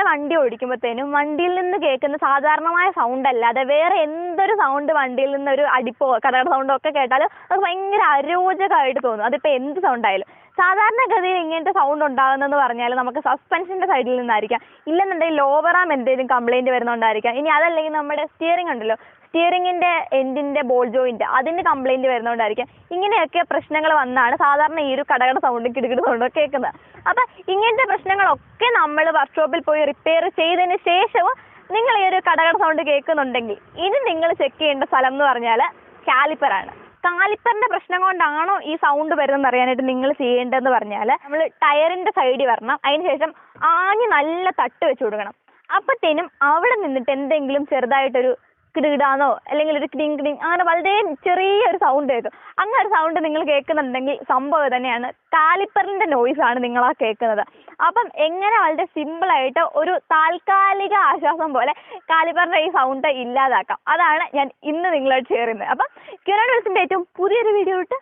വണ്ടി ഓടിക്കുമ്പോഴത്തേനും വണ്ടിയിൽ നിന്ന് കേൾക്കുന്ന സാധാരണമായ സൗണ്ട് അല്ലാതെ വേറെ എന്തൊരു സൗണ്ട് വണ്ടിയിൽ നിന്ന് ഒരു അടിപ്പോ കടകട സൗണ്ടോ ഒക്കെ കേട്ടാലും അത് ഭയങ്കര അരോചകമായിട്ട് തോന്നും. അതിപ്പോൾ എന്ത് സൗണ്ട് ആയാലും. സാധാരണഗതിയിൽ ഇങ്ങനത്തെ സൗണ്ട് ഉണ്ടാകുന്നതെന്ന് പറഞ്ഞാൽ നമുക്ക് സസ്പെൻഷൻ്റെ സൈഡിൽ നിന്നായിരിക്കാം, ഇല്ലെന്നുണ്ടെങ്കിൽ ലോവർ ആം എന്തെങ്കിലും കംപ്ലൈൻറ്റ് വരുന്നതുകൊണ്ടായിരിക്കാം. ഇനി അതല്ലെങ്കിൽ നമ്മുടെ സ്റ്റിയറിംഗ് ഉണ്ടല്ലോ, സ്റ്റിയറിംഗിൻ്റെ എൻഡിൻ്റെ ബോൾ ജോയിൻറ്റ് അതിൻ്റെ കംപ്ലൈൻറ്റ് വരുന്നതുകൊണ്ടായിരിക്കും. ഇങ്ങനെയൊക്കെ പ്രശ്നങ്ങൾ വന്നാണ് സാധാരണ ഈ ഒരു കടകട സൗണ്ടും കിടുകിട സൗണ്ടും കേൾക്കുന്നത്. അപ്പം ഇങ്ങനത്തെ പ്രശ്നങ്ങളൊക്കെ നമ്മൾ വർക്ക്ഷോപ്പിൽ പോയി റിപ്പയർ ചെയ്തതിന് ശേഷവും നിങ്ങൾ ഈ ഒരു കടകട സൗണ്ട് കേൾക്കുന്നുണ്ടെങ്കിൽ ഇനി നിങ്ങൾ ചെക്ക് ചെയ്യേണ്ട സ്ഥലം എന്ന് പറഞ്ഞാൽ കാലിപ്പറാണ്. കാലിപ്പറിന്റെ പ്രശ്നം കൊണ്ടാണോ ഈ സൗണ്ട് വരുന്നതെന്ന് അറിയാനായിട്ട് നിങ്ങൾ ചെയ്യേണ്ടതെന്ന് പറഞ്ഞാൽ നമ്മൾ ടയറിന്റെ സൈഡിൽ വരണം, അതിനുശേഷം ആഞ്ഞ് നല്ല തട്ട് വെച്ച് കൊടുക്കണം. അപ്പോഴത്തേനും അവിടെ നിന്നിട്ട് എന്തെങ്കിലും ചെറുതായിട്ടൊരു കിടുകിടാന്നോ അല്ലെങ്കിൽ ഒരു ക്ടിങ് ക്ടിങ് അങ്ങനെ വളരെ ചെറിയൊരു സൗണ്ട് കേൾക്കും. അങ്ങനെ ഒരു സൗണ്ട് നിങ്ങൾ കേൾക്കുന്നുണ്ടെങ്കിൽ സംഭവം തന്നെയാണ് കാലിപ്പറിന്റെ നോയ്സ് ആണ് നിങ്ങൾ ആ കേൾക്കുന്നത്. അപ്പം എങ്ങനെ വളരെ സിമ്പിളായിട്ട് ഒരു താൽക്കാലിക ആശ്വാസം പോലെ കാലിപ്പറിന്റെ ഈ സൗണ്ട് ഇല്ലാതാക്കാം, അതാണ് ഞാൻ ഇന്ന് നിങ്ങളോട് ഷെയർ ചെയ്യുന്നത്. അപ്പം ക്യൂറോസിന്റെ ഏറ്റവും പുതിയൊരു വീഡിയോ ഇട്ട്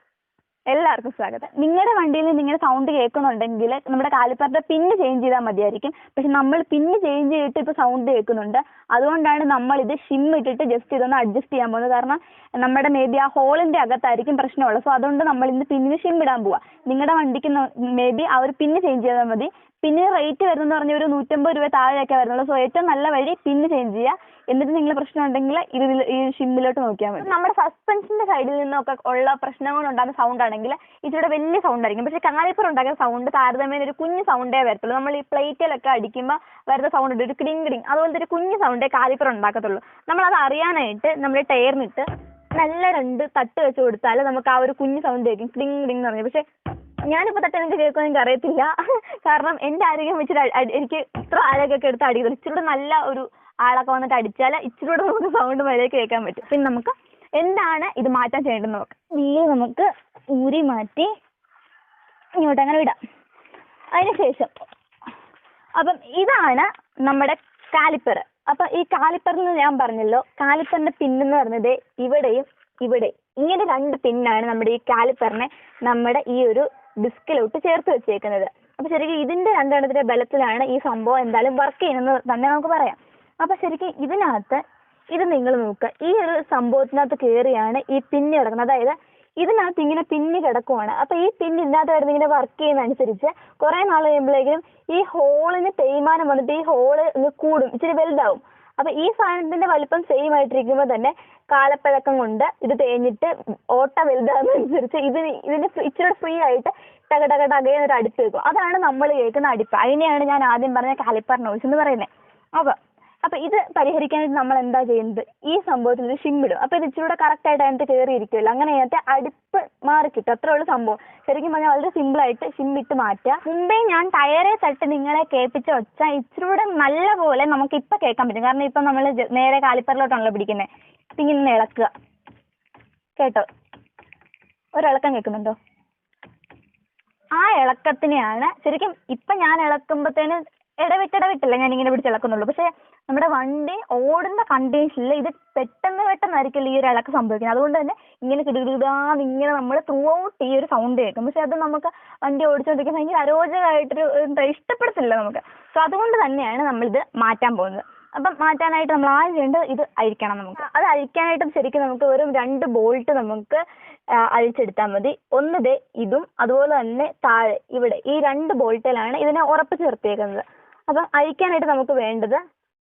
എല്ലാവർക്കും സ്വാഗതം. നിങ്ങളുടെ വണ്ടിയിൽ നിങ്ങളുടെ സൗണ്ട് കേൾക്കുന്നുണ്ടെങ്കിൽ നമ്മുടെ കാലിപ്പറിന്റെ പിന്ന് ചേഞ്ച് ചെയ്താൽ മതിയായിരിക്കും. പക്ഷെ നമ്മൾ പിന്ന് ചേഞ്ച് ചെയ്തിട്ട് ഇപ്പോൾ സൗണ്ട് കേൾക്കുന്നുണ്ട്. അതുകൊണ്ടാണ് നമ്മൾ ഇത് ഷിം ഇട്ടിട്ട് ജസ്റ്റ് ഇതൊന്ന് അഡ്ജസ്റ്റ് ചെയ്യാൻ പോകുന്നത്. കാരണം നമ്മുടെ മേ ബി ആ ഹോളിന്റെ അകത്തായിരിക്കും പ്രശ്നമുള്ളത്. സോ അതുകൊണ്ട് നമ്മൾ ഇന്ന് പിന്നിന് ഷിം ഇടാൻ പോവാം. നിങ്ങളുടെ വണ്ടിക്ക് മേ ബി ആ ഒരു പിന്ന് ചേഞ്ച് ചെയ്താൽ മതി. പിന്നെ റേറ്റ് വരുന്നതെന്ന് പറഞ്ഞാൽ ഒരു 150 രൂപ താഴെയൊക്കെ വരുന്നുള്ളൂ. സോ ഏറ്റവും നല്ല വഴി പിന്ന് ചേഞ്ച് ചെയ്യുക. എന്നിട്ട് നിങ്ങൾ പ്രശ്നം ഉണ്ടെങ്കിൽ ഈ ഷിമ്മിലോട്ട് നോക്കിയാൽ മതി. നമ്മുടെ സസ്പെൻഷന്റെ സൈഡിൽ നിന്നൊക്കെ ഉള്ള പ്രശ്നങ്ങളുണ്ടാകുന്ന സൗണ്ട് ആണെങ്കിൽ ഇതിലൂടെ വലിയ സൗണ്ട് ആയിരിക്കും. പക്ഷേ കാലിപ്പർ ഉണ്ടാക്കുന്ന സൗണ്ട് താരതമ്യേന ഒരു കുഞ്ഞു സൗണ്ടേ വരത്തുള്ളൂ. നമ്മൾ ഈ പ്ലേറ്റിലൊക്കെ അടിക്കുമ്പോൾ വരുന്ന സൗണ്ട് ഉണ്ട്, ഒരു ക്ടിങ് ക്ടിങ്, അതുപോലത്തെ ഒരു കുഞ്ഞു സൗണ്ടേ കാലിപ്പർ ഉണ്ടാക്കത്തുള്ളൂ. നമ്മളത് അറിയാനായിട്ട് നമ്മൾ ടയറിനിട്ട് നല്ല 2 തട്ട് വെച്ച് കൊടുത്താൽ നമുക്ക് ആ ഒരു കുഞ്ഞു സൗണ്ട് കേൾക്കും, ക്ടിങ് ക്ടിങ് എന്ന് പറഞ്ഞു. പക്ഷേ ഞാനിപ്പോൾ തട്ട് എനിക്ക് കേൾക്കുമെന്ന് എനിക്ക് അറിയത്തില്ല. കാരണം എൻ്റെ ആരോഗ്യം വെച്ചിട്ട് എനിക്ക് ഇത്ര ആരോഗ്യമൊക്കെ എടുത്ത് അടിക്കുള്ളൂ. ഇച്ചിരി നല്ല ഒരു ആളൊക്കെ വന്നിട്ട് അടിച്ചാൽ ഇച്ചിരി കൂടെ നമുക്ക് സൗണ്ട് മര്യാദയ്ക്ക് കേൾക്കാൻ പറ്റും. പിന്നെ നമുക്ക് എന്താണ് ഇത് മാറ്റാൻ ചെയ്യേണ്ടതെന്ന് നോക്കാം. വീല് നമുക്ക് ഊരി മാറ്റി ഇങ്ങോട്ട് അങ്ങനെ വിടാം. അതിനുശേഷം അപ്പം ഇതാണ് നമ്മുടെ കാലിപ്പർ. അപ്പം ഈ കാലിപ്പറിന് ഞാൻ പറഞ്ഞല്ലോ, കാലിപ്പറിന്റെ പിന്നെന്ന് പറഞ്ഞത് ഇവിടെയും ഇവിടെ ഇങ്ങനെ 2 പിന്നാണ് നമ്മുടെ ഈ കാലിപ്പറിനെ നമ്മുടെ ഈ ഒരു ഡിസ്കിലോട്ട് ചേർത്ത് വെച്ചേക്കുന്നത്. അപ്പം ശരിക്കും ഇതിന്റെ 2 എണ്ണത്തിന്റെ ബലത്തിലാണ് ഈ സംഭവം എന്തായാലും വർക്ക് ചെയ്യുന്നത് തന്നെ നമുക്ക് പറയാം. അപ്പൊ ശരിക്കും ഇതിനകത്ത് ഇത് നിങ്ങൾ നോക്കുക, ഈ ഒരു സംഭവത്തിനകത്ത് കയറിയാണ് ഈ പിന്ന് കിടക്കുന്നത്. അതായത് ഇതിനകത്ത് ഇങ്ങനെ പിന്ന് കിടക്കുവാണ്. അപ്പൊ ഈ പിന്ന് ഇതിനകത്ത് വരുന്ന ഇങ്ങനെ വർക്ക് ചെയ്യുന്ന അനുസരിച്ച് കുറെ നാൾ കഴിയുമ്പോഴേക്കും ഈ ഹോളിന് തേയ്മാനം വന്നിട്ട് ഈ ഹോള് ഇങ്ങ് കൂടും, ഇച്ചിരി വലുതാവും. അപ്പൊ ഈ സാധനത്തിന്റെ വലിപ്പം സെയിം ആയിട്ടിരിക്കുമ്പോൾ തന്നെ കാലപ്പഴക്കം കൊണ്ട് ഇത് തേഞ്ഞിട്ട് ഓട്ട വലുതാകുന്നതനുസരിച്ച് ഇതിന് ഇച്ചിരി ഫ്രീ ആയിട്ട് ടകടകടകയെന്നൊരു അടിപ്പ് വെക്കും. അതാണ് നമ്മൾ കേൾക്കുന്ന അടിപ്പ്. അതിനെയാണ് ഞാൻ ആദ്യം പറഞ്ഞ കാലിപ്പർ നോയ്സ് എന്ന് പറയുന്നത്. അപ്പൊ ഇത് പരിഹരിക്കാനായിട്ട് നമ്മൾ എന്താ ചെയ്യുന്നത്, ഈ സംഭവത്തിൽ ഒരു ഷിം ഇടും. അപ്പൊ ഇത് ഇച്ചിരി കറക്റ്റ് ആയിട്ട് അതിനകത്ത് കയറിയിരിക്കുമല്ലോ, അങ്ങനെ അതിനകത്ത് അടിപ്പ് മാറി കിട്ടും. അത്രേ ഉള്ളൂ സംഭവം. ശരിക്കും പറഞ്ഞാൽ വളരെ സിമ്പിൾ ആയിട്ട് ഷിം ഇട്ട് മാറ്റുക. മുമ്പേ ഞാൻ ടയറെ തട്ട് നിങ്ങളെ കേൾപ്പിച്ച വെച്ചാൽ ഇച്ചിരി നല്ല പോലെ നമുക്ക് ഇപ്പൊ കേൾക്കാൻ പറ്റും. കാരണം ഇപ്പൊ നമ്മൾ നേരെ കാലിപ്പറിലോട്ടാണല്ലോ പിടിക്കുന്നത്. ഇങ്ങനെ ഇളക്കുക, കേട്ടോ, ഒരിളക്കം കേൾക്കുന്നുണ്ടോ? ആ ഇളക്കത്തിനെയാണ് ശരിക്കും ഇപ്പൊ ഞാൻ ഇളക്കുമ്പോഴത്തേന് ഇടവിട്ടില്ല ഞാൻ ഇങ്ങനെ പിടിച്ചിളക്കുന്നുള്ളൂ. പക്ഷെ നമ്മുടെ വണ്ടി ഓടുന്ന കണ്ടീഷനിൽ ഇത് പെട്ടെന്നായിരിക്കില്ല ഈ ഒരു ഇളക്കം സംഭവിക്കുന്നത്. അതുകൊണ്ട് തന്നെ ഇങ്ങനെ കിടുകിടാന്ന് ഇങ്ങനെ നമ്മൾ ത്രൂ ഔട്ട് ഈ ഒരു സൗണ്ട് കേൾക്കും. പക്ഷെ അത് നമുക്ക് വണ്ടി ഓടിച്ചുകൊണ്ടിരിക്കാൻ ഭയങ്കര അരോചകമായിട്ടൊരു ഇഷ്ടപ്പെടത്തില്ല നമുക്ക്. സോ അതുകൊണ്ട് തന്നെയാണ് നമ്മളിത് മാറ്റാൻ പോകുന്നത്. അപ്പം മാറ്റാനായിട്ട് നമ്മൾ ആദ്യം ചെയ്യേണ്ടത് ഇത് അഴിക്കണം. നമുക്ക് അത് അഴിക്കാനായിട്ടും ശരിക്കും നമുക്ക് വെറും 2 ബോൾട്ട് നമുക്ക് അഴിച്ചെടുത്താൽ മതി. ഒന്ന് ഇതും അതുപോലെ തന്നെ താഴെ ഇവിടെ ഈ 2 ബോൾട്ടിലാണ് ഇതിനെ ഉറപ്പിച്ച് നിർത്തിയേക്കുന്നത്. അപ്പം അഴിക്കാനായിട്ട് നമുക്ക് വേണ്ടത്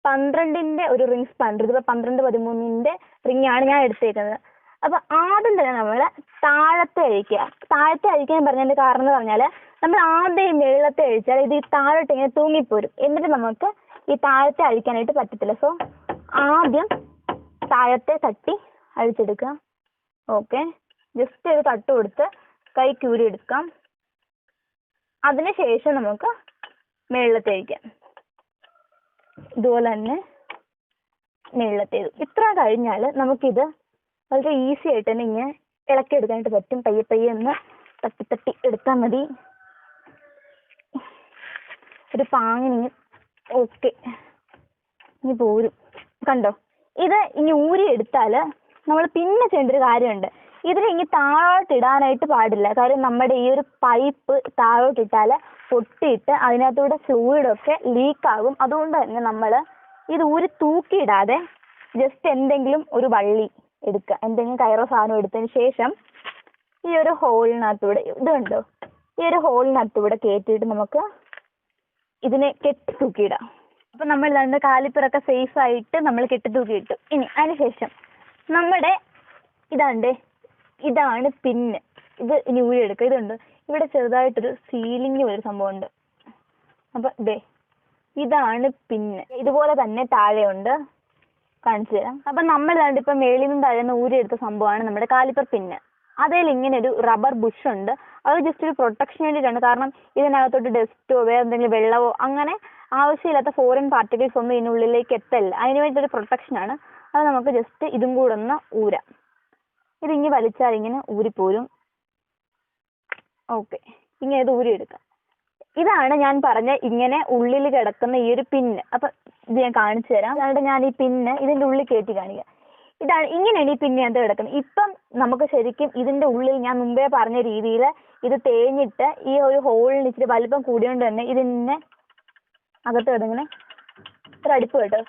12ന്റെ ഒരു റിംഗ് സ്പാനർ. ഇതിപ്പോൾ 12-13ന്റെ റിംഗ് ആണ് ഞാൻ എടുത്തേക്കുന്നത്. അപ്പൊ ആദ്യം തന്നെ നമ്മൾ താഴത്തെ അഴിക്കുക. താഴത്തെ അഴിക്കാൻ പറഞ്ഞതിന്റെ കാരണം എന്ന് പറഞ്ഞാൽ നമ്മൾ ആദ്യം വെള്ളത്തെ അഴിച്ചാൽ ഇത് ഈ താഴോട്ട് ഇങ്ങനെ തൂങ്ങിപ്പോരും. എന്നിട്ട് നമുക്ക് ഈ താഴത്തെ അഴിക്കാനായിട്ട് പറ്റത്തില്ല. സോ ആദ്യം താഴത്തെ തട്ടി അഴിച്ചെടുക്കുക. ഓക്കെ, ജസ്റ്റ് ഒരു തട്ട് കൊടുത്ത് കൈ കൂരി എടുക്കാം. അതിനുശേഷം നമുക്ക് മേളത്തെ അഴിക്കാം. ഇതുപോലെ തന്നെ മേളത്തേത്. ഇത്ര കഴിഞ്ഞാൽ നമുക്കിത് വളരെ ഈസി ആയിട്ട് തന്നെ ഇങ്ങനെ ഇളക്കിയെടുക്കാനായിട്ട് പറ്റും. പയ്യെ ഒന്ന് തട്ടി എടുത്താൽ മതി. ഒരു പാങ്ങിന് ഓക്കെ ഇനി പോരും. കണ്ടോ, ഇത് ഇനി ഊരി എടുത്താൽ നമ്മൾ പിന്നെ ചെയ്യേണ്ട ഒരു കാര്യമുണ്ട്. ഇതിൽ ഇനി താഴോട്ട് ഇടാനായിട്ട് പാടില്ല. കാര്യം നമ്മുടെ ഈ ഒരു പൈപ്പ് താഴോട്ടിട്ടാൽ പൊട്ടിയിട്ട് അതിനകത്തൂടെ ഫ്ലൂയിഡൊക്കെ ലീക്കാകും. അതുകൊണ്ട് തന്നെ നമ്മൾ ഇത് തൂക്കിയിടാതെ ജസ്റ്റ് എന്തെങ്കിലും ഒരു വള്ളി എടുക്കുക, എന്തെങ്കിലും കയറോ സാധനം എടുത്തതിന് ശേഷം ഈ ഒരു ഹോളിനകത്തൂടെ ഇതുണ്ടോ, ഈ ഒരു ഹോളിനകത്തൂടെ കയറ്റിയിട്ട് നമുക്ക് ഇതിനെ കെട്ടി തൂക്കിയിടാം. അപ്പം നമ്മൾ രണ്ട് കാലിപ്പറൊക്കെ സേഫ് ആയിട്ട് നമ്മൾ കെട്ടി തൂക്കിയിട്ടു. ഇനി അതിനുശേഷം നമ്മുടെ ഇതാണ് പിന്ന്. ഇത് ഇനി ഊരിയെടുക്കുക. ഇതുണ്ട്, ഇവിടെ ചെറുതായിട്ടൊരു സീലിംഗ് ഒരു സംഭവം ഉണ്ട്. അപ്പം ഇതാണ് പിന്ന്. ഇതുപോലെ തന്നെ താഴെയുണ്ട്, കാണിച്ചു തരാം. അപ്പം നമ്മൾ ഇപ്പം മേളിൽ നിന്നും താഴെ നിന്ന് ഊരിയെടുത്ത സംഭവമാണ് നമ്മുടെ കാലിപ്പർ പിന്ന്. അതിൽ ഇങ്ങനെ ഒരു റബ്ബർ ബുഷ് ഉണ്ട്. അത് ജസ്റ്റ് ഒരു പ്രൊട്ടക്ഷൻ വേണ്ടിയിട്ടാണ്. കാരണം ഇതിനകത്തോട്ട് ഡസ്റ്റോ വേറെ എന്തെങ്കിലും വെള്ളമോ അങ്ങനെ ആവശ്യമില്ലാത്ത ഫോറിൻ പാർട്ടിക്കിൾസ് ഒന്നും ഇതിനുള്ളിലേക്ക് എത്തല്ല. അതിന് വേണ്ടിയിട്ടൊരു പ്രൊട്ടക്ഷനാണ്. അത് നമുക്ക് ജസ്റ്റ് ഇതും കൂടെ ഒന്ന് ഊരാം. ഇതിങ്ങനെ വലിച്ചാൽ ഇങ്ങനെ ഊരിപ്പോരും. ഓക്കെ, ഇങ്ങനെ ഇത് ഊരിയെടുക്കാം. ഇതാണ് ഞാൻ പറഞ്ഞ ഇങ്ങനെ ഉള്ളിൽ കിടക്കുന്ന ഈ ഒരു പിന്ന്. അപ്പം ഇത് ഞാൻ കാണിച്ചു തരാം. അതുകൊണ്ട് ഞാൻ ഈ പിന്ന് ഇതിൻ്റെ ഉള്ളിൽ കയറ്റി കാണിക്കാം. ഇതാണ്, ഇങ്ങനെയാണ് ഈ പിന്നകത്ത് കിടക്കുന്നത്. ഇപ്പം നമുക്ക് ശരിക്കും ഇതിൻ്റെ ഉള്ളിൽ ഞാൻ മുമ്പേ പറഞ്ഞ രീതിയിൽ ഇത് തേഞ്ഞിട്ട് ഈ ഒരു ഹോളിന് ഇച്ചിരി വലിപ്പം കൂടിയോണ്ട് തന്നെ ഇതിനെ അകത്ത് കിടങ്ങനെ ഒരു അടുപ്പ് കേട്ടോ.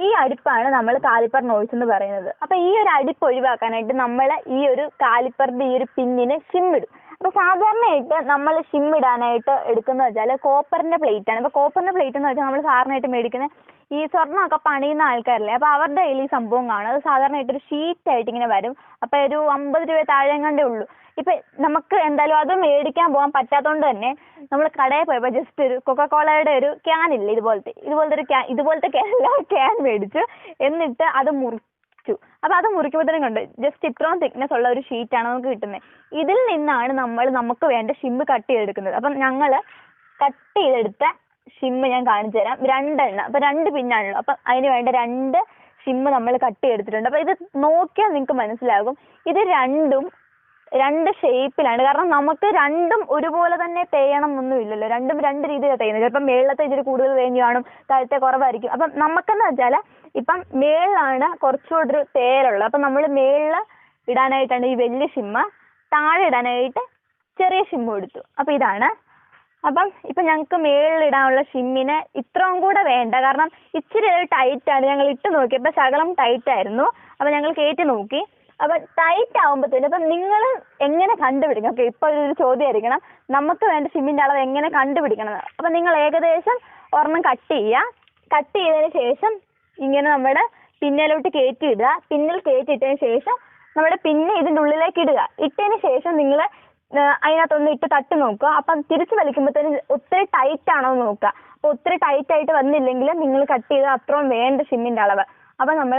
ഈ അടുപ്പാണ് നമ്മൾ കാലിപ്പർ നോയ്സ് എന്ന് പറയുന്നത്. അപ്പം ഈ ഒരു അടുപ്പ് ഒഴിവാക്കാനായിട്ട് നമ്മൾ ഈ ഒരു കാലിപ്പറിൻ്റെ ഈ ഒരു പിന്നിന് ഷിമ്മിടും. അപ്പോൾ സാധാരണയായിട്ട് നമ്മൾ ഷിമ്മിടാനായിട്ട് എടുക്കുന്നത് വെച്ചാൽ കോപ്പറിൻ്റെ പ്ലേറ്റ് ആണ്. അപ്പോൾ കോപ്പറിൻ്റെ പ്ലേറ്റ് എന്ന് വെച്ചാൽ നമ്മൾ സാധാരണയായിട്ട് മേടിക്കുന്ന ഈ സ്വർണ്ണമൊക്കെ പണിയുന്ന ആൾക്കാരല്ലേ, അപ്പോൾ അവരുടെ കയ്യിൽ ഈ സംഭവം കാണും. അത് സാധാരണയായിട്ട് ഒരു ഷീറ്റായിട്ട് ഇങ്ങനെ വരും. അപ്പോൾ ഒരു 50 രൂപ താഴെ കണ്ടേ ഉള്ളൂ. ഇപ്പം നമുക്ക് എന്തായാലും അത് മേടിക്കാൻ പോകാൻ പറ്റാത്തതുകൊണ്ട് തന്നെ നമ്മൾ കടയിൽ പോയപ്പോൾ ജസ്റ്റ് ഒരു കൊക്കക്കോളയുടെ ഒരു ക്യാൻ ഇല്ലേ, ഇതുപോലത്തെ ക്യാൻ മേടിച്ചു. എന്നിട്ട് അത് മുറിച്ചു. അപ്പോൾ അത് മുറിക്കുമ്പോഴത്തേനും കൊണ്ട് ജസ്റ്റ് ഇത്രയും തിക്നെസ് ഉള്ള ഒരു ഷീറ്റാണ് നമുക്ക് കിട്ടുന്നത്. ഇതിൽ നിന്നാണ് നമുക്ക് വേണ്ട ഷിമ്മ് കട്ട് ചെയ്തെടുക്കുന്നത്. അപ്പം ഞങ്ങൾ കട്ട് ചെയ്തെടുത്ത ഷിമ്മ് ഞാൻ കാണിച്ചു തരാം. 2 എണ്ണം. അപ്പം 2 പിന്നാണല്ലോ. അപ്പം അതിന് വേണ്ട 2 ഷിമ്മ് നമ്മൾ കട്ട് ചെയ്തെടുത്തിട്ടുണ്ട്. അപ്പം ഇത് നോക്കിയാൽ നിങ്ങൾക്ക് മനസ്സിലാകും ഇത് രണ്ടും 2 ഷേപ്പിലാണ്. കാരണം നമുക്ക് രണ്ടും ഒരുപോലെ തന്നെ തേയണം എന്നൊന്നും ഇല്ലല്ലോ. രണ്ടും 2 രീതിയിലാണ് തേയുന്നത്. ചിലപ്പം മേളത്തെ ഇതിൽ കൂടുതൽ തേഞ്ഞ് കാണും, താഴത്തെ കുറവായിരിക്കും. അപ്പം നമുക്കെന്ന് വെച്ചാൽ ഇപ്പം മേളിലാണ് കുറച്ചുകൂടി ഒരു തേരുള്ളത്. അപ്പം നമ്മൾ മേളിൽ ഇടാനായിട്ടാണ് ഈ വലിയ ഷിമ്മ്, താഴെ ഇടാനായിട്ട് ചെറിയ ഷിമ്മ് എടുത്തു. അപ്പം ഇതാണ്. അപ്പം ഇപ്പം ഞങ്ങൾക്ക് മേളിലിടാനുള്ള ഷിമ്മിന് ഇത്രയും കൂടെ വേണ്ട. കാരണം ഇച്ചിരി ടൈറ്റാണ്. ഞങ്ങൾ ഇട്ട് നോക്കിയപ്പോൾ ശകലം ടൈറ്റായിരുന്നു. അപ്പം ഞങ്ങൾ കയറ്റി നോക്കി. അപ്പം ടൈറ്റ് ആകുമ്പോഴത്തേനും അപ്പം നിങ്ങൾ എങ്ങനെ കണ്ടുപിടിക്കണം? ഓക്കെ, ഇപ്പോൾ ഒരു ചോദ്യമായിരിക്കണം, നമുക്ക് വേണ്ട ഷിമ്മിൻ്റെ അളവ് എങ്ങനെ കണ്ടുപിടിക്കണം? അപ്പം നിങ്ങൾ ഏകദേശം ഒരെണ്ണം കട്ട് ചെയ്യുക. കട്ട് ചെയ്തതിന് ശേഷം ഇങ്ങനെ നമ്മുടെ പിന്നിലോട്ട് കയറ്റി ഇടുക. പിന്നിൽ കയറ്റിയിട്ടതിന് ശേഷം നമ്മുടെ പിന്നെ ഇതിൻ്റെ ഉള്ളിലേക്ക് ഇടുക. ഇട്ടതിന് ശേഷം നിങ്ങൾ അതിനകത്തൊന്ന് ഇട്ട് തട്ടി നോക്കുക. അപ്പം തിരിച്ച് വലിക്കുമ്പോഴത്തേനും ഒത്തിരി ടൈറ്റ് ആണോ എന്ന് നോക്കുക. അപ്പോൾ ഒത്തിരി ടൈറ്റായിട്ട് വന്നില്ലെങ്കിൽ നിങ്ങൾ കട്ട് ചെയ്ത് അത്രയും വേണ്ട ഷിമ്മിൻ്റെ അളവ്. അപ്പം നമ്മൾ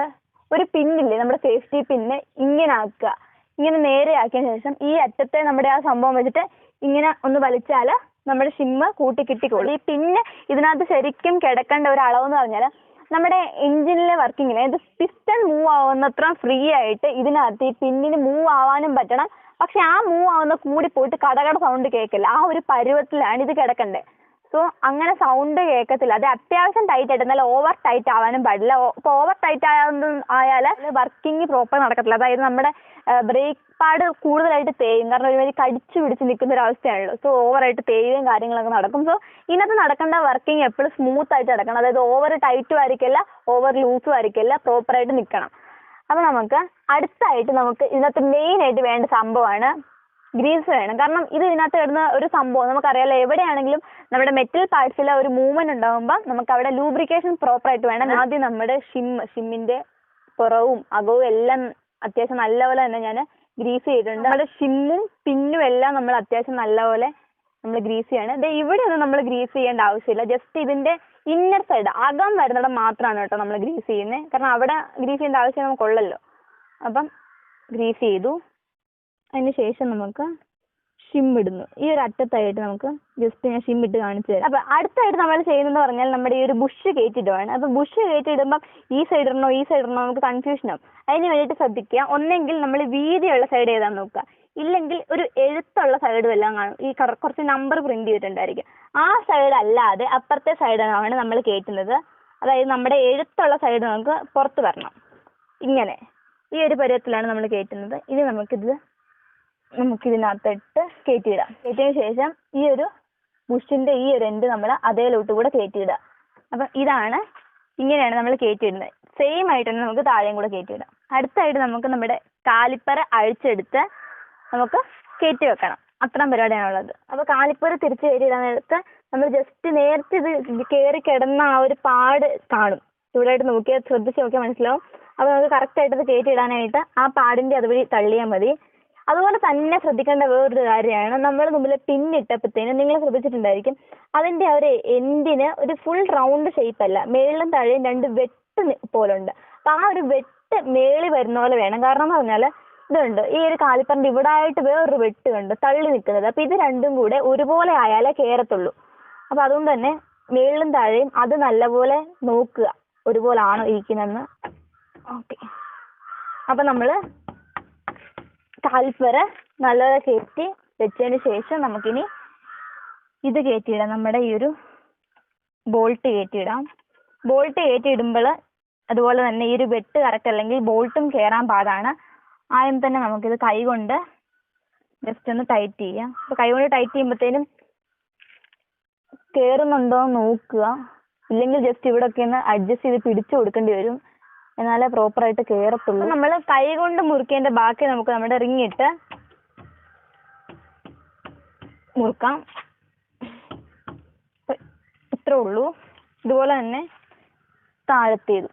ഒരു പിന്നില്ലേ, നമ്മുടെ സേഫ്റ്റി പിന്ന് ഇങ്ങനെ ആക്കുക. ഇങ്ങനെ നേരെ ആക്കിയതിന് ശേഷം ഈ അറ്റത്തെ നമ്മുടെ ആ സംഭവം വെച്ചിട്ട് ഇങ്ങനെ ഒന്ന് വലിച്ചാൽ നമ്മുടെ ഷിമ്മ് കൂട്ടി കിട്ടിക്കോളും. ഈ പിന്നെ ഇതിനകത്ത് ശരിക്കും കിടക്കേണ്ട ഒരു അളവെന്ന് പറഞ്ഞാൽ നമ്മുടെ എഞ്ചിനിലെ വർക്കിങ്ങിൽ ഇത് പിസ്റ്റൺ മൂവ് ആവുന്നത്ര ഫ്രീ ആയിട്ട് ഇതിനകത്ത് ഈ പിന്നിന് മൂവ് ആവാനും പറ്റണം. പക്ഷെ ആ മൂവ് ആവുന്ന കൂടി പോയിട്ട് കടകട സൗണ്ട് കേൾക്കില്ല. ആ ഒരു പരുവത്തിലാണ് ഇത് കിടക്കേണ്ടത്. സോ അങ്ങനെ സൗണ്ട് കേൾക്കത്തില്ല. അത് അത്യാവശ്യം ടൈറ്റ് ആയിട്ട്, എന്നാൽ ഓവർ ടൈറ്റ് ആവാനും പാടില്ല. ഇപ്പോൾ ഓവർ ടൈറ്റ് ആയാൽ വർക്കിംഗ് പ്രോപ്പർ നടക്കത്തില്ല. അതായത് നമ്മുടെ ബ്രേക്ക് പാഡ് കൂടുതലായിട്ട് തേയും. കാരണം ഒരുമാതിരി കടിച്ചു പിടിച്ച് നിൽക്കുന്ന ഒരു അവസ്ഥയാണല്ലോ. സോ ഓവറായിട്ട് തേയും കാര്യങ്ങളൊക്കെ നടക്കും. സോ ഇതിനകത്ത് നടക്കേണ്ട വർക്കിംഗ് എപ്പോഴും സ്മൂത്ത് ആയിട്ട് നടക്കണം. അതായത് ഓവർ ടൈറ്റും ആയിരിക്കില്ല, ഓവർ ലൂസും ആയിരിക്കില്ല, പ്രോപ്പറായിട്ട് നിൽക്കണം. അപ്പോൾ നമുക്ക് അടുത്തായിട്ട് നമുക്ക് ഇതിനകത്ത് മെയിനായിട്ട് വേണ്ട സംഭവമാണ് ഗ്രീസ് വേണം. കാരണം ഇത് ഇതിനകത്ത് ഇടുന്ന ഒരു സംഭവം നമുക്കറിയാലോ, എവിടെയാണെങ്കിലും നമ്മുടെ മെറ്റൽ പാർട്സിൽ ഒരു മൂവ്മെന്റ് ഉണ്ടാകുമ്പോൾ നമുക്ക് അവിടെ ലൂബ്രിക്കേഷൻ പ്രോപ്പറായിട്ട് വേണം. ആദ്യം നമ്മുടെ ഷിമ്മിന്റെ പുറവും അകവും എല്ലാം അത്യാവശ്യം നല്ലപോലെ തന്നെ ഞാൻ ഗ്രീസ് ചെയ്തിട്ടുണ്ട്. നമ്മുടെ ഷിമ്മും പിന്നും എല്ലാം നമ്മൾ അത്യാവശ്യം നല്ലപോലെ നമ്മൾ ഗ്രീസ് ചെയ്യണം. ഇത് ഇവിടെ ഒന്നും നമ്മൾ ഗ്രീസ് ചെയ്യേണ്ട ആവശ്യമില്ല. ജസ്റ്റ് ഇതിന്റെ ഇന്നർ സൈഡ് അകം വരുന്നിടം മാത്രമാണ് കേട്ടോ നമ്മൾ ഗ്രീസ് ചെയ്യുന്നത്. കാരണം അവിടെ ഗ്രീസ് ചെയ്യേണ്ട ആവശ്യം നമുക്കുള്ളല്ലോ. അപ്പം ഗ്രീസ് ചെയ്തു. അതിന് ശേഷം നമുക്ക് ഷിമ്മിടുന്നു. ഈ ഒരു അറ്റത്തായിട്ട് നമുക്ക് ജസ്റ്റ് ഞാൻ ഷിമ്മിട്ട് കാണിച്ചു തരാം. അപ്പം അടുത്തായിട്ട് നമ്മൾ ചെയ്യുന്നതെന്ന് പറഞ്ഞാൽ നമ്മുടെ ഈ ഒരു ബുഷ് കയറ്റിയിടുവാണ്. അപ്പം ബുഷ് കയറ്റിയിടുമ്പം ഈ സൈഡ് ഇടണോ നമുക്ക് കൺഫ്യൂഷൻ ആവും. അതിന് വേണ്ടിയിട്ട് ശ്രദ്ധിക്കുക. ഒന്നെങ്കിൽ നമ്മൾ വീതിയുള്ള സൈഡ് ഏതാണെന്ന് നോക്കുക, ഇല്ലെങ്കിൽ ഒരു എഴുത്തുള്ള സൈഡ് എല്ലാം കാണും. ഈ കുറച്ച് നമ്പർ പ്രിന്റ് ചെയ്തിട്ടുണ്ടായിരിക്കും. ആ സൈഡ് അല്ലാതെ അപ്പുറത്തെ സൈഡാണ് നമ്മൾ കയറ്റുന്നത്. അതായത് നമ്മുടെ എഴുത്തുള്ള സൈഡ് നമുക്ക് പുറത്ത് വരണം. ഇങ്ങനെ ഈ ഒരു പരുവത്തിലാണ് നമ്മൾ കയറ്റുന്നത്. ഇത് നമുക്കിതിനകത്തിട്ട് കയറ്റിയിടാം. കയറ്റിയതിന് ശേഷം ഈ ഒരു പുഷിൻ്റെ ഈ ഒരു എൻഡ് നമ്മൾ അതേലോട്ട് കൂടെ കയറ്റിയിടുക. അപ്പം ഇങ്ങനെയാണ് നമ്മൾ കയറ്റിയിടുന്നത്. സെയിം ആയിട്ട് തന്നെ നമുക്ക് താഴെയും കൂടെ കയറ്റിയിടാം. അടുത്തായിട്ട് നമുക്ക് നമ്മുടെ കാലിപ്പർ അഴിച്ചെടുത്ത് നമുക്ക് കയറ്റി വെക്കണം. അത്രയും പരിപാടിയാണുള്ളത്. അപ്പോൾ കാലിപ്പർ തിരിച്ച് കയറ്റിയിടാനെടുത്ത് നമ്മൾ ജസ്റ്റ് നേരത്തെ ഇത് കയറി കിടന്ന ആ ഒരു പാട് കാണും. ചൂടായിട്ട് ശ്രദ്ധിച്ച് നോക്കിയാൽ മനസ്സിലാവും. അപ്പോൾ നമുക്ക് കറക്റ്റായിട്ട് ഇത് കയറ്റിയിടാനായിട്ട് ആ പാടിൻ്റെ അതുവഴി തള്ളിയാൽ മതി. അതുപോലെ തന്നെ ശ്രദ്ധിക്കേണ്ട വേറൊരു കാര്യമാണ്, നമ്മൾ മുമ്പിൽ പിന്നിട്ടപ്പോഴത്തേനും നിങ്ങൾ ശ്രദ്ധിച്ചിട്ടുണ്ടായിരിക്കും, അതിൻ്റെ ആ ഒരു എൻഡിന് ഒരു ഫുൾ റൗണ്ട് ഷേപ്പ് അല്ല, മേളിലും താഴെയും 2 വെട്ട് പോലുണ്ട്. അപ്പം ആ ഒരു വെട്ട് മേളി വരുന്ന പോലെ വേണം. കാരണം എന്ന് പറഞ്ഞാൽ ഇതുണ്ട്, ഈ ഒരു കാലിപ്പറിൻ്റെ ഇവിടെ ആയിട്ട് വേറൊരു വെട്ട് ഉണ്ട് തള്ളി നിൽക്കുന്നത്. അപ്പം ഇത് രണ്ടും കൂടെ ഒരുപോലെ ആയാലേ കയറത്തുള്ളൂ. അപ്പം അതുകൊണ്ട് തന്നെ മേളിലും താഴെയും അത് നല്ലപോലെ നോക്കുക, ഒരുപോലെ ആണോ ഇരിക്കുന്നതെന്ന്. ഓക്കെ, അപ്പം നമ്മൾ കാലിപ്പർ നല്ലപോലെ കയറ്റി വെച്ചതിന് ശേഷം നമുക്കിനി ഇത് കയറ്റിയിടാം. നമ്മുടെ ഈ ഒരു ബോൾട്ട് കയറ്റിയിടാം. ബോൾട്ട് കയറ്റിയിടുമ്പോൾ അതുപോലെ തന്നെ ഈ ഒരു വെട്ട് കറക്റ്റ് അല്ലെങ്കിൽ ബോൾട്ടും കയറാൻ പാടാണ്. ആദ്യം തന്നെ നമുക്കിത് കൈ കൊണ്ട് ജസ്റ്റ് ഒന്ന് ടൈറ്റ് ചെയ്യാം. അപ്പോൾ കൈ കൊണ്ട് ടൈറ്റ് ചെയ്യുമ്പോഴത്തേനും കയറുന്നുണ്ടോ എന്ന് നോക്കുക. ഇല്ലെങ്കിൽ ജസ്റ്റ് ഇവിടെ ഒക്കെ ഒന്ന് അഡ്ജസ്റ്റ് ചെയ്ത് പിടിച്ചു കൊടുക്കേണ്ടി വരും, എന്നാലേ പ്രോപ്പറായിട്ട് കയറത്തുള്ളൂ. നമ്മൾ കൈ കൊണ്ട് മുറുക്കേണ്ട ബാക്കി നമുക്ക് നമ്മുടെ റിങ് ഇട്ട് മുറുക്കാം. ഇത്രേ ഉള്ളൂ. ഇതുപോലെ തന്നെ താഴത്തേത്.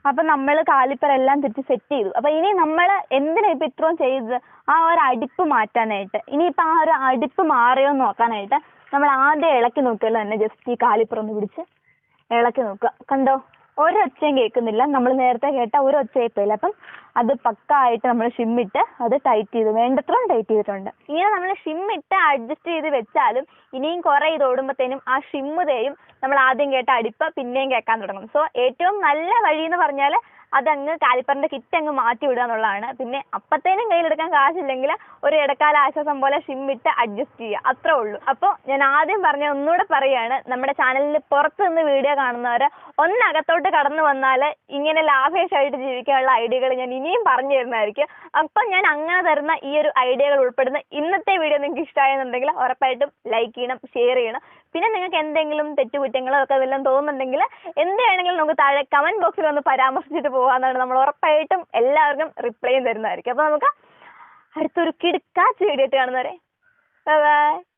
അപ്പം നമ്മൾ കാലിപ്പർ എല്ലാം തിരിച്ച് സെറ്റ് ചെയ്തു. അപ്പം ഇനി നമ്മൾ എന്തിനാ ഇപ്പം ഇത്രയും ചെയ്തത്? ആ ഒരു അടിപ്പ് മാറ്റാനായിട്ട്. ഇനിയിപ്പോൾ ആ ഒരു അടിപ്പ് മാറിയോ എന്ന് നോക്കാനായിട്ട് നമ്മൾ ആദ്യം ഇളക്കി നോക്കിയല്ലോ തന്നെ, ജസ്റ്റ് ഈ കാലിപ്പർ ഒന്ന് പിടിച്ച് ഇളക്കി നോക്കുക. കണ്ടോ, ഒരൊച്ചയും കേൾക്കുന്നില്ല. നമ്മൾ നേരത്തെ കേട്ട ഒരൊച്ച കേൾക്കില്ല. അപ്പം അത് പക്കായിട്ട് നമ്മൾ ഷിമ്മിട്ട് അത് ടൈറ്റ് ചെയ്തു, വേണ്ടത്രയും ടൈറ്റ് ചെയ്തിട്ടുണ്ട്. ഇങ്ങനെ നമ്മൾ ഷിമ്മിട്ട് അഡ്ജസ്റ്റ് ചെയ്ത് വെച്ചാലും ഇനിയും കുറേ ഇത് ഓടുമ്പോഴത്തേനും ആ ഷിമ്മ് തേയും നമ്മൾ ആദ്യം കേട്ട അടിപ്പ് പിന്നെയും കേൾക്കാൻ തുടങ്ങും. സോ ഏറ്റവും നല്ല വഴി എന്ന് പറഞ്ഞാൽ അതങ്ങ് കാലിപ്പറിൻ്റെ കിറ്റ് അങ്ങ് മാറ്റി വിടുക എന്നുള്ളതാണ്. പിന്നെ അപ്പത്തേനും കയ്യിലെടുക്കാൻ കാശില്ലെങ്കിൽ ഒരു ഇടക്കാല ആശ്വാസം പോലെ ഷിമ്മിട്ട് അഡ്ജസ്റ്റ് ചെയ്യുക, അത്രേ ഉള്ളൂ. അപ്പോൾ ഞാൻ ആദ്യം പറഞ്ഞ ഒന്നുകൂടെ പറയുകയാണ്, നമ്മുടെ ചാനലിൽ പുറത്ത് നിന്ന് വീഡിയോ കാണുന്നവർ ഒന്നകത്തോട്ട് കടന്നു വന്നാൽ ഇങ്ങനെ ലാഭേഷമായിട്ട് ജീവിക്കാനുള്ള ഐഡിയകൾ ഞാൻ ഇനിയും പറഞ്ഞു തരുന്നതായിരിക്കും. അപ്പം ഞാൻ അങ്ങനെ തരുന്ന ഈ ഒരു ഐഡിയകൾ ഉൾപ്പെടുന്ന ഇന്നത്തെ വീഡിയോ നിങ്ങൾക്ക് ഇഷ്ടമായെന്നുണ്ടെങ്കിൽ ഉറപ്പായിട്ടും ലൈക്ക് ചെയ്യണം, ഷെയർ ചെയ്യണം. പിന്നെ നിങ്ങൾക്ക് എന്തെങ്കിലും തെറ്റുകുറ്റങ്ങളോ ഒക്കെ വല്ലതും തോന്നുന്നുണ്ടെങ്കിൽ എന്ത് വേണമെങ്കിലും നമുക്ക് താഴെ കമൻറ്റ് ബോക്സിൽ ഒന്ന് പരാമർശിച്ചിട്ട് പോകാമെന്നാണ്. നമ്മൾ ഉറപ്പായിട്ടും എല്ലാവർക്കും റിപ്ലൈയും തരുന്നതായിരിക്കും. അപ്പോൾ നമുക്ക് അടുത്തൊരു കിടുക്കാച്ച് വീഡിയോ ആയിട്ട് കാണുന്നവരെ ബൈ ബൈ.